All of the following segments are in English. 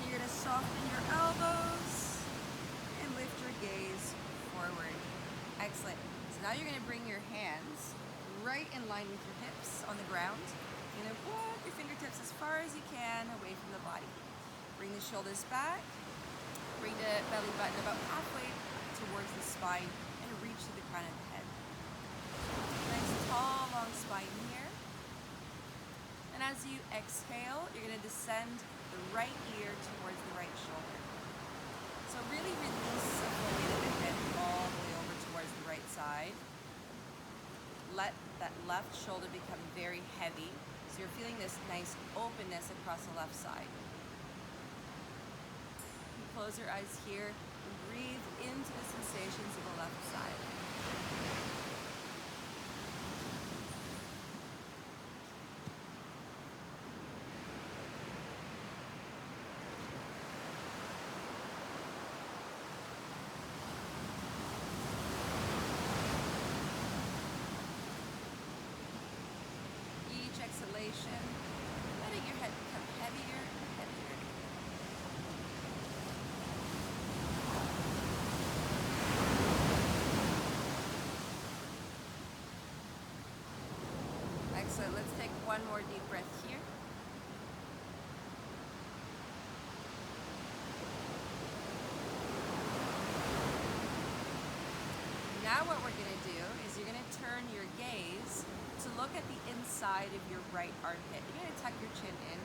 then you're gonna soften your elbows and lift your gaze forward. Excellent. So now you're gonna bring your hands right in line with your hips on the ground. You're gonna walk your fingertips as far as you can away from the body. Bring the shoulders back. Bring the belly button about halfway towards the spine and reach to the crown of the head. Nice tall, long spine here. And as you exhale, you're going to descend the right ear towards the right shoulder. So really release the weight of the head all the way over towards the right side. Let that left shoulder become very heavy. So you're feeling this nice openness across the left side. Close your eyes here and breathe into the sensations of the left side. Each exhalation, letting your head become heavier and heavier. Excellent. Let's take one more deep breath here. Now what we're going to do is you're going to turn your gaze to look at the inside of your right armpit. You're going to tuck your chin in.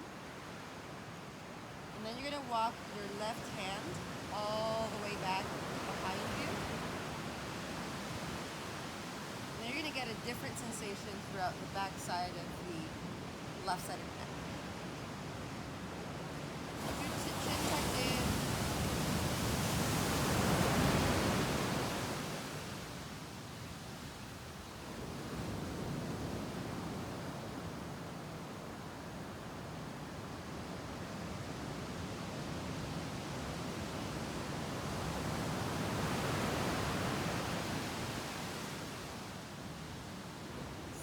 And then you're going to walk your left hand all the way back behind you. You're going to get a different sensation throughout the back side of the left side of the neck. Keep your chin tucked in.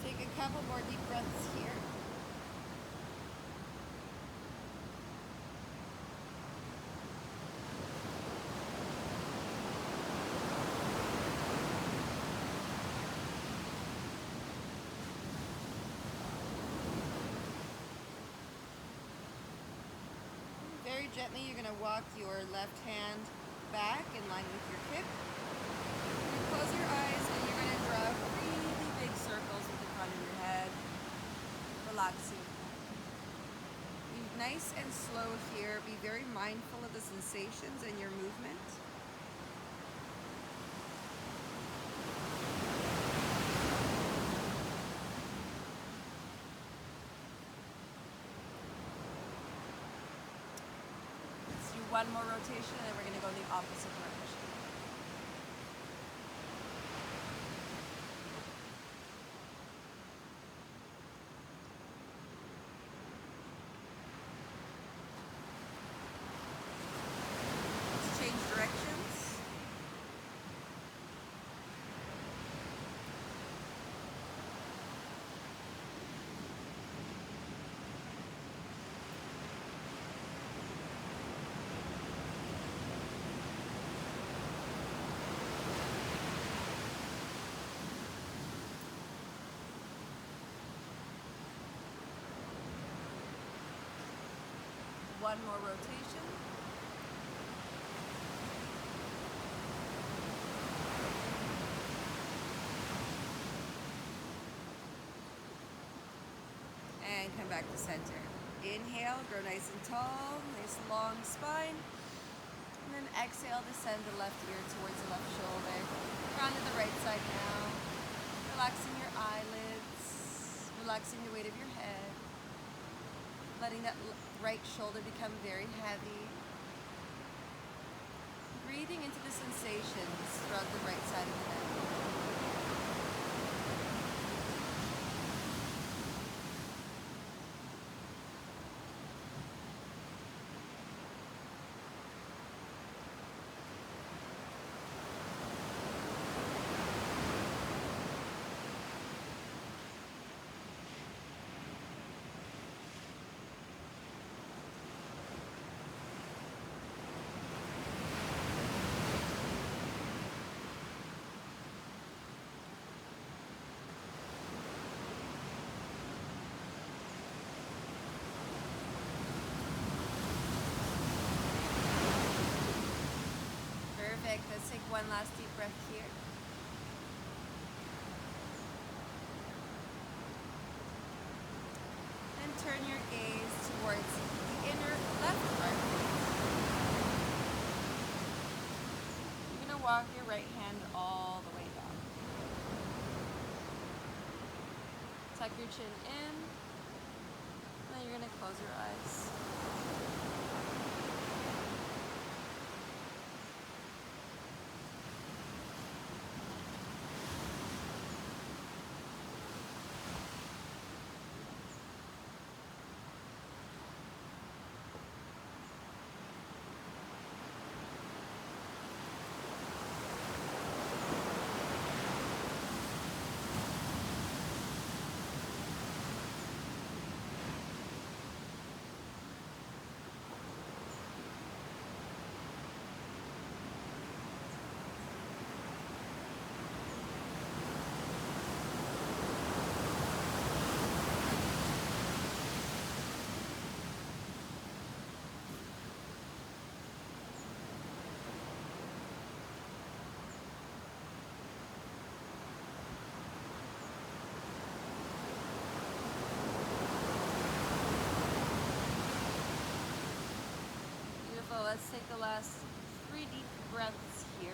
Take a couple more deep breaths here. Very gently, you're going to walk your left hand back in line with your hip. You close your eyes and you're going to draw really big circles with the front of your head, relaxing. Be nice and slow here. Be very mindful of the sensations and your movement. Let's do one more rotation and then we're going to go in the opposite direction. Directions. One more rotation. And come back to center. Inhale, grow nice and tall, nice long spine. And then exhale, descend the left ear towards the left shoulder. Round to the right side now. Relaxing your eyelids, relaxing the weight of your head. Letting that right shoulder become very heavy. Breathing into the sensations throughout the right side of the head. one last deep breath here. And turn your gaze towards the inner left armpit. You're going to walk your right hand all the way down. Tuck your chin in, and then you're going to close your eyes. Let's take the last 3 deep breaths here.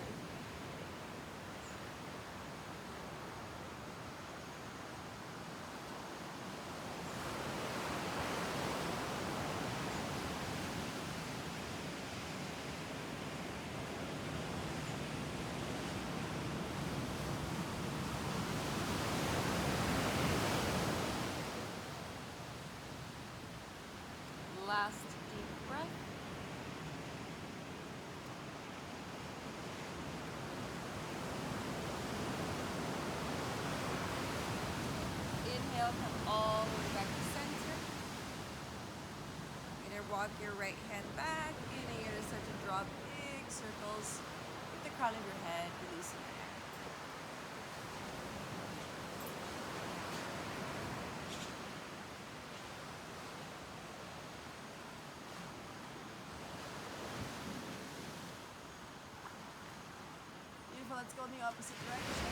Last deep breath. Inhale, come all the way back to center. You're going to walk your right hand back, and you're going to start to draw big circles with the crown of your head, releasing your neck. Beautiful, let's go in the opposite direction.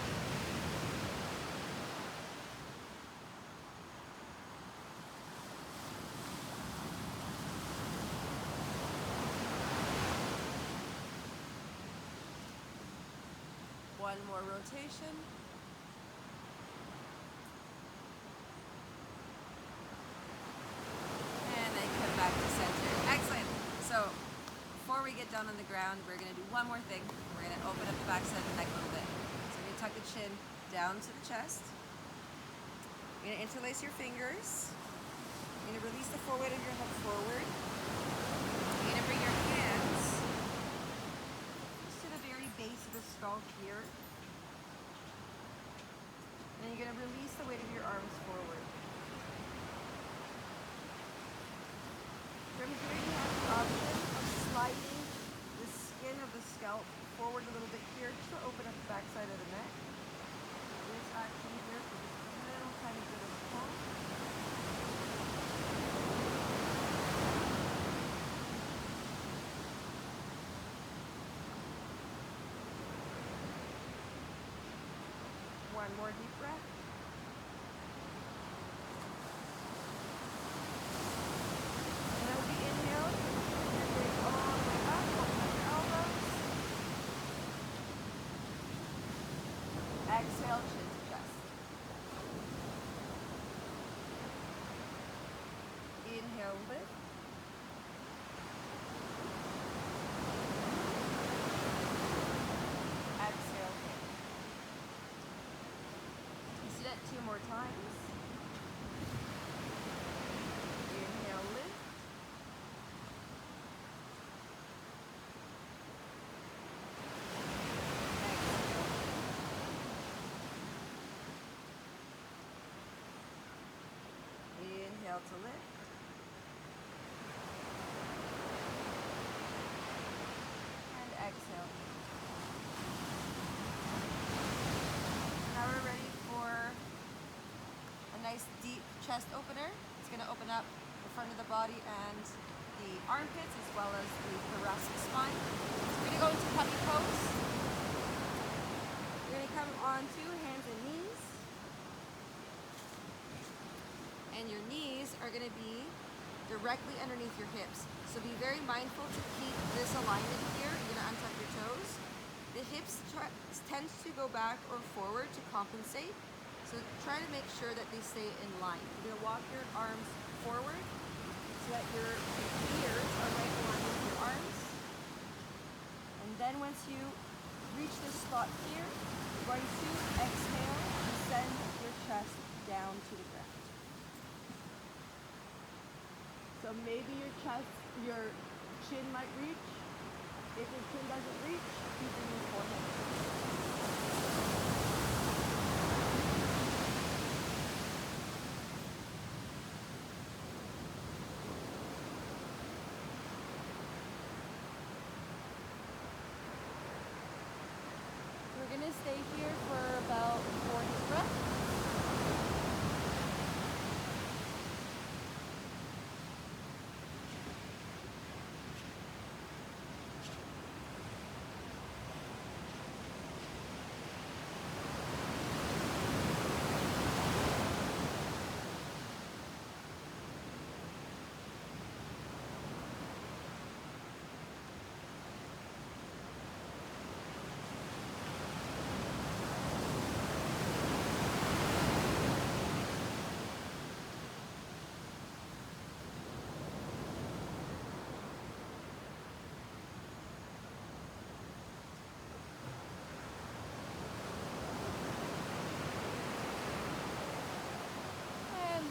One more rotation. And then come back to center. Excellent. So before we get down on the ground, we're going to do one more thing. We're going to open up the backside of the neck a little bit. So we're going to tuck the chin down to the chest. You're going to interlace your fingers. You're going to release the forward of your head forward. You're going to bring your hands to the very base of the skull here. And you're going to release the weight of your arms forward. From here you have the option of sliding the skin of the scalp forward a little bit here just to open up the backside of the neck. This action here for just a little tiny bit of a pull. One more deep breath. And then with the inhale, you're getting all the way up, open up your elbows. Exhale, chin to chest. Inhale, lift. Exhale, in. Let's do that 2 more times. Inhale, lift. Exhale. Inhale to lift. And exhale. Now we're ready for a nice deep chest opener. It's going to open up the front of the body and the armpits as well as the thoracic spine. So we're going to go into puppy pose. onto hands and knees. And your knees are going to be directly underneath your hips. So be very mindful to keep this alignment here. You're going to untuck your toes. The hips tends to go back or forward to compensate. So try to make sure that they stay in line. You're going to walk your arms forward so that your ears are right in line with your arms. And then once you reach this spot here, you're going to exhale and send your chest down to the ground. So maybe your chin might reach. If your chin doesn't reach, you bring your forehead. We're going to stay here for about 4 deep breaths.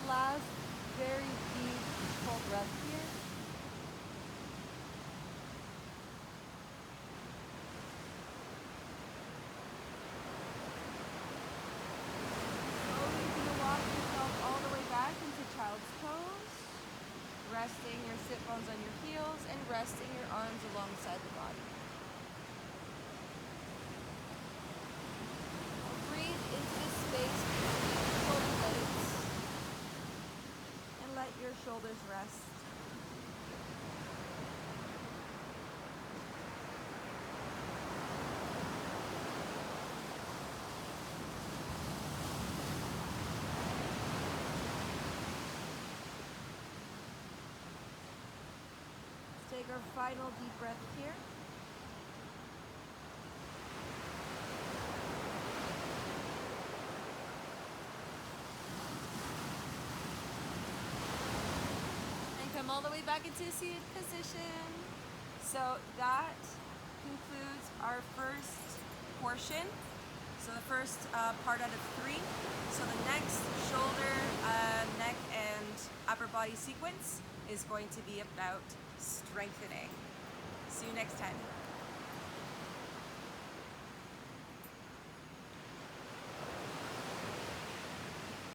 Last very deep full breath here. Slowly you're going to walk yourself all the way back into child's pose, resting your sit bones on your heels and resting your arms alongside the body. Breathe into the space between your shoulder blades. Let your shoulders rest. Let's take our final deep breath here. Come all the way back into seated position. So that concludes our first portion. So the first part out of 3. So the next shoulder, neck, and upper body sequence is going to be about strengthening. See you next time.